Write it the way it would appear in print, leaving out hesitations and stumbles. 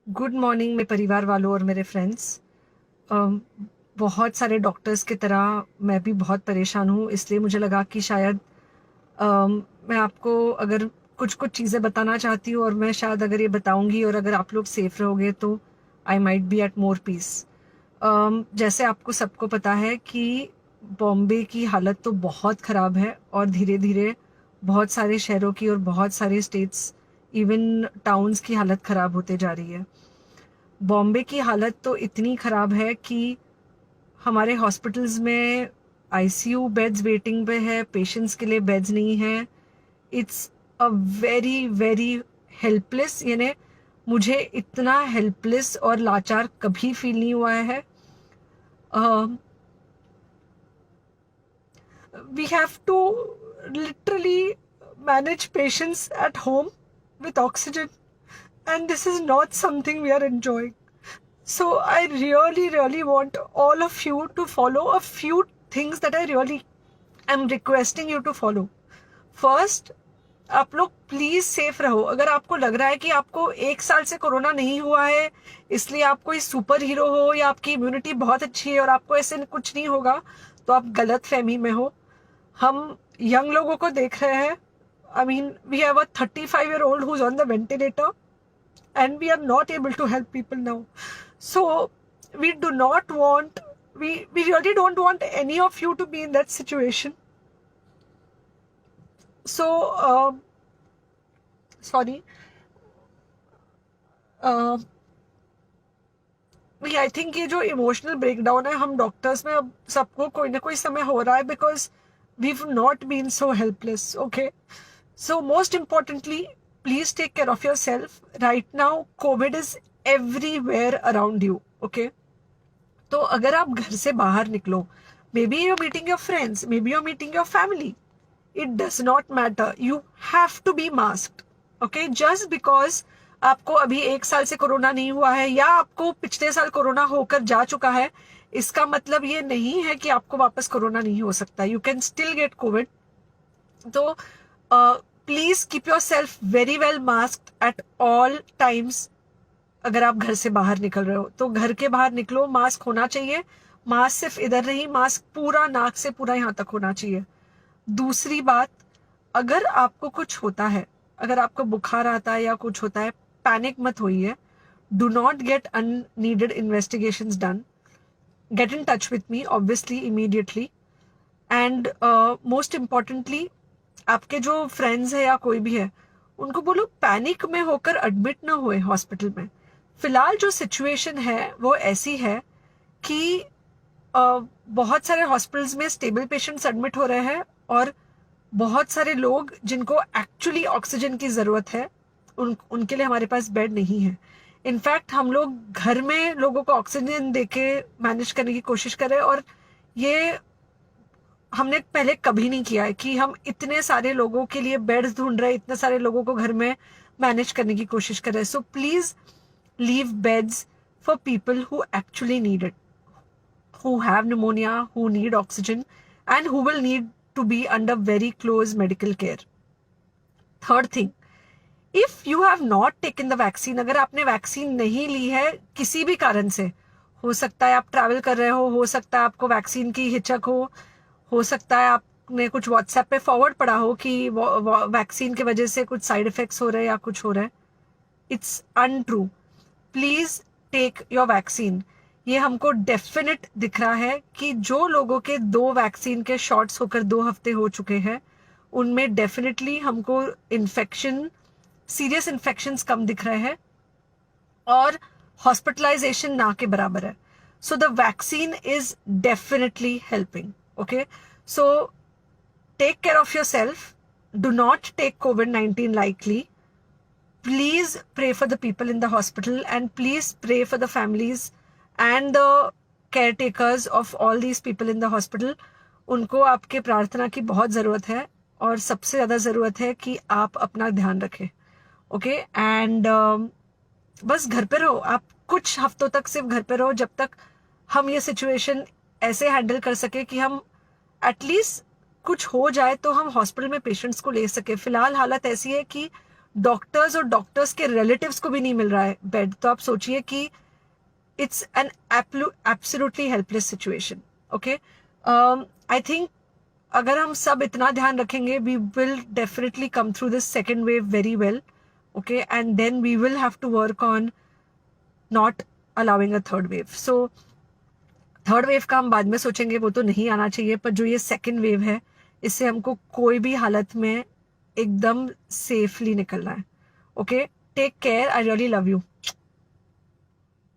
Good morning मेरे परिवार वालों और मेरे फ्रेंड्स। बहुत सारे डॉक्टर्स की तरह मैं भी बहुत परेशान हूँ, इसलिए मुझे लगा कि शायद मैं आपको अगर कुछ कुछ चीज़ें बताना चाहती हूँ, और मैं शायद अगर ये बताऊँगी और अगर आप लोग सेफ रहोगे तो I might be at more peace. जैसे आपको सबको पता है कि बॉम्बे की हालत तो बहुत ख़राब है, और धीरे धीरे बहुत सारे शहरों की और बहुत सारे स्टेट्स, इवन टाउन्स की हालत ख़राब होते जा रही है। बॉम्बे की हालत तो इतनी ख़राब है कि हमारे हॉस्पिटल्स में आईसीयू बेड्स वेटिंग पे है, पेशेंट्स के लिए बेड्स नहीं है। It's a very very helpless, यानी मुझे इतना हेल्पलेस और लाचार कभी फील नहीं हुआ है। We have to literally manage patients at home with oxygen, and this is not something we are enjoying. So I really, really want all of you to follow a few things that I really am requesting you to follow. First, आप लोग please safe रहो। अगर आपको लग रहा है कि आपको 1 साल से कोरोना नहीं हुआ है, इसलिए आप कोई सुपर हीरो हो या आपकी इम्यूनिटी बहुत अच्छी है और आपको ऐसे कुछ नहीं होगा, तो आप गलत फहमी में हो। हम यंग लोगों को देख रहे हैं। I mean, we have a 35-year-old who's on the ventilator, and we are not able to help people now. So we do not want, we really don't want any of you to be in that situation. So sorry, I think ये जो emotional breakdown है हम doctors में अब सबको कोई ना कोई समय हो रहा है, because we not been so helpless. Okay, so most importantly, please take care of yourself right now. Covid is everywhere around you. Okay, तो अगर आप घर से बाहर निकलो, maybe you're meeting your friends, maybe you're meeting your family, it does not matter, you have to be masked. Okay, just because आपको अभी 1 साल से कोरोना नहीं हुआ है या आपको पिछले साल कोरोना होकर जा चुका है, इसका मतलब ये नहीं है कि आपको वापस कोरोना नहीं हो सकता। You can still get COVID. तो please keep yourself very well masked at all times. अगर आप घर से बाहर निकल रहे हो तो घर के बाहर निकलो, मास्क होना चाहिए। मास्क सिर्फ इधर नहीं, मास्क पूरा नाक से पूरा यहाँ तक होना चाहिए। दूसरी बात, अगर आपको कुछ होता है, अगर आपको बुखार आता है या कुछ होता है, पैनिक मत होइए। Do not get unneeded investigations done. Get in touch with me obviously immediately. And most importantly, आपके जो फ्रेंड्स है या कोई भी है, उनको बोलो पैनिक में होकर एडमिट ना हुए हॉस्पिटल में। फिलहाल जो सिचुएशन है वो ऐसी है कि बहुत सारे हॉस्पिटल्स में स्टेबल पेशेंट्स एडमिट हो रहे हैं, और बहुत सारे लोग जिनको एक्चुअली ऑक्सीजन की ज़रूरत है, उनके लिए हमारे पास बेड नहीं है। इनफैक्ट हम लोग घर में लोगों को ऑक्सीजन देके मैनेज करने की कोशिश कर रहे हैं, और ये हमने पहले कभी नहीं किया है कि हम इतने सारे लोगों के लिए बेड्स ढूंढ रहे हैं, इतने सारे लोगों को घर में मैनेज करने की कोशिश कर रहे हैं। So please leave beds for people who actually need it, who have pneumonia, who need oxygen, and who will need to be under very close medical care. Third thing, if you have not taken the vaccine, अगर आपने vaccine नहीं ली है किसी भी कारण से, हो सकता है आप ट्रैवल कर रहे हो सकता है आपको वैक्सीन की हिचक हो सकता है आपने कुछ व्हाट्सएप पे फॉरवर्ड पढ़ा हो कि वैक्सीन की वजह से कुछ साइड इफेक्ट्स हो रहे हैं या कुछ हो रहा है। It's untrue. Please take your vaccine. ये हमको डेफिनेट दिख रहा है कि जो लोगों के 2 वैक्सीन के शॉट्स होकर 2 हफ्ते हो चुके हैं, उनमें डेफिनेटली हमको इन्फेक्शन, सीरियस इन्फेक्शंस कम दिख रहे हैं, और हॉस्पिटलाइजेशन ना के बराबर है। So the vaccine is definitely helping. Okay, so take care of yourself. Do not take COVID-19 lightly. Please pray for the people in the hospital, and please pray for the families and the caretakers of all these people in the hospital. उनको आपके प्रार्थना की बहुत ज़रूरत है, और सबसे ज़्यादा ज़रूरत है कि आप अपना ध्यान रखें। ओके, एंड बस घर पे रहो। आप कुछ हफ्तों तक सिर्फ घर पे रहो, जब तक हम ये सिचुएशन ऐसे हैंडल कर सके कि हम एटलीस्ट कुछ हो जाए तो हम हॉस्पिटल में पेशेंट्स को ले सके। फिलहाल हालत ऐसी है कि डॉक्टर्स और डॉक्टर्स के रिलेटिव्स को भी नहीं मिल रहा है बेड, तो आप सोचिए कि it's an absolutely helpless situation. Okay, I think अगर हम सब इतना ध्यान रखेंगे, we will definitely come through this second wave very well. Okay, and then we will have to work on not allowing a third wave. So third wave का हम बाद में सोचेंगे, वो तो नहीं आना चाहिए, पर जो ये सेकेंड वेव है, इससे हमको कोई भी हालत में एकदम सेफली निकलना है. Okay, take care, I really love you.